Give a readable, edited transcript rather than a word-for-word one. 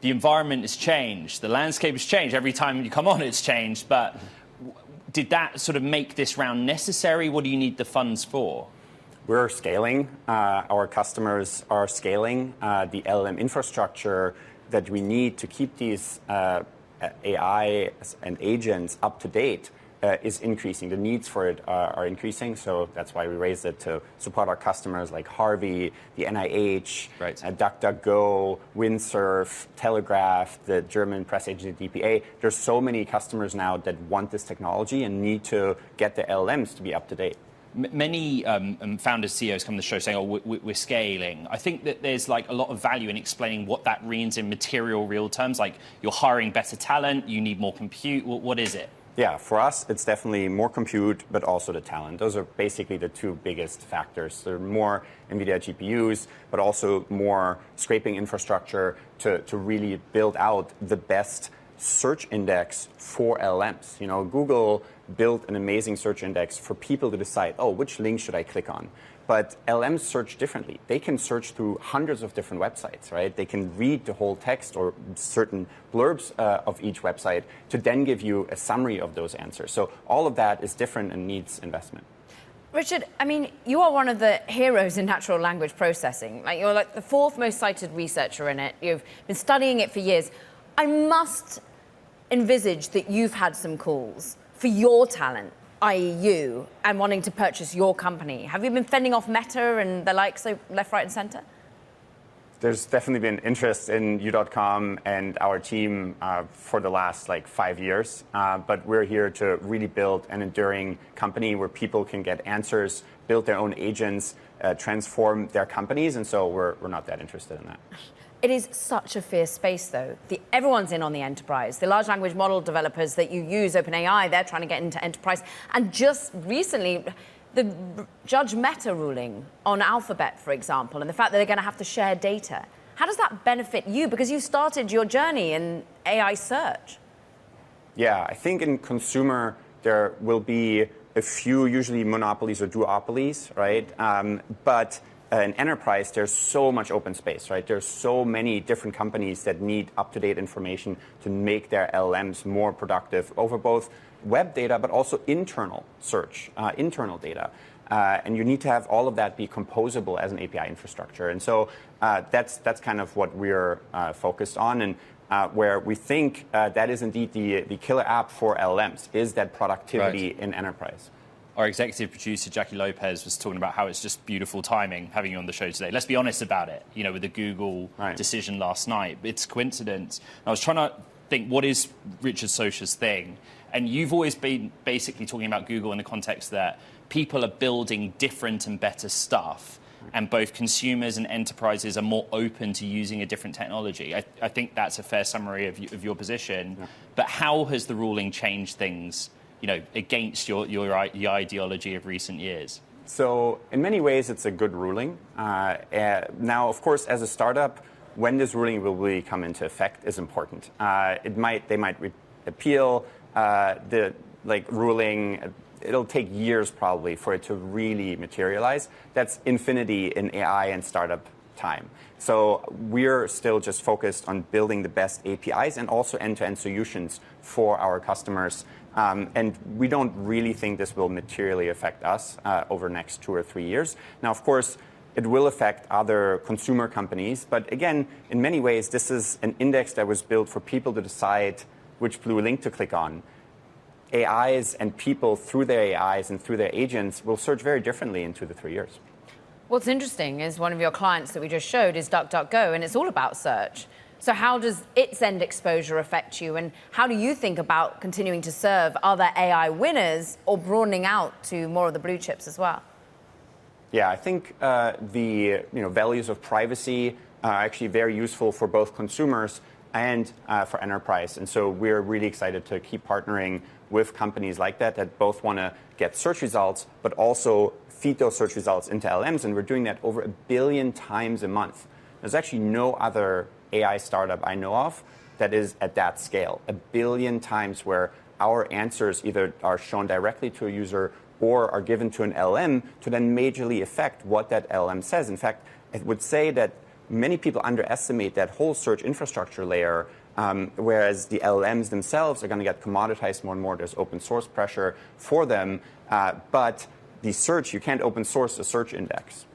the environment has changed, the landscape has changed. Every time you come on, it's changed. But did that sort of make this round necessary? What do you need the funds for? We're scaling. Our customers are scaling the LLM infrastructure that we need to keep these AI and agents up to date is increasing. The needs for it are increasing, so that's why we raised it to support our customers like Harvey, the NIH, right. DuckDuckGo, Windsurf, Telegraph, the German press agency DPA. There's so many customers now that want this technology and need to get the LLMs to be up to date. Many founders, CEOs come to the show saying, oh, we're scaling. I think that there's like a lot of value in explaining what that means in material, real terms, like you're hiring better talent, you need more compute. What is it? Yeah, for us, it's definitely more compute, but also the talent. Those are basically the two biggest factors. There are more NVIDIA GPUs, but also more scraping infrastructure to really build out the best search index for LLMs. You know, Google built an amazing search index for people to decide, oh, which link should I click on? But LLMs search differently. They can search through hundreds of different websites, right? They can read the whole text or certain blurbs of each website to then give you a summary of those answers. So all of that is different and needs investment. Richard, I mean, you are one of the heroes in natural language processing. Like, you're like the fourth most cited researcher in it. You've been studying it for years. I must envisage that you've had some calls for your talent, i.e. you, and wanting to purchase your company. Have you been fending off Meta and the likes, so left, right, and center? There's definitely been interest in U.com and our team for the last 5 years. But we're here to really build an enduring company where people can get answers, build their own agents, transform their companies. And so we're not that interested in that. It is such a fierce space, though. Everyone's in on the enterprise. The large language model developers that you use, OpenAI, they're trying to get into enterprise. And just recently, the Judge Meta ruling on Alphabet, for example, and the fact that they're going to have to share data. How does that benefit you? Because you started your journey in AI search. Yeah, I think in consumer, there will be a few, usually monopolies or duopolies, right? But in enterprise, there's so much open space, right? There's so many different companies that need up-to-date information to make their LLMs more productive over both web data, but also internal search, internal data. And you need to have all of that be composable as an API infrastructure. And so that's kind of what we're focused on. And where we think that is indeed the killer app for LLMs, is that productivity in enterprise. Our executive producer, Jackie Lopez, was talking about how it's just beautiful timing having you on the show today. Let's be honest about it, you know, with the Google decision last night. It's coincidence. I was trying to think, what is Richard Socher's thing? And you've always been basically talking about Google in the context that people are building different and better stuff, and both consumers and enterprises are more open to using a different technology. I think that's a fair summary of your position. Yeah. But how has the ruling changed things, you know, against your ideology of recent years? So in many ways, it's a good ruling. Now, of course, as a startup, when this ruling will really come into effect is important. They might appeal the ruling. It'll take years probably for it to really materialize. That's infinity in AI and startup time. So we're still just focused on building the best APIs and also end-to-end solutions for our customers. And we don't really think this will materially affect us over the next 2 or 3 years. Now, of course, it will affect other consumer companies. But again, in many ways, this is an index that was built for people to decide which blue link to click on. AIs and people, through their AIs and through their agents, will search very differently in 2 to 3 years. What's interesting is one of your clients that we just showed is DuckDuckGo, and it's all about search. So how does its end exposure affect you, and how do you think about continuing to serve other AI winners or broadening out to more of the blue chips as well? Yeah, I think the values of privacy are actually very useful for both consumers and for enterprise. And so we're really excited to keep partnering with companies like that both want to get search results, but also feed those search results into LLMs. And we're doing that over 1 billion times a month. There's actually no other AI startup I know of that is at that scale. 1 billion times where our answers either are shown directly to a user or are given to an LLM to then majorly affect what that LLM says. In fact, it would say that many people underestimate that whole search infrastructure layer, whereas the LLMs themselves are going to get commoditized more and more. There's open source pressure for them, but the search, you can't open source the search index.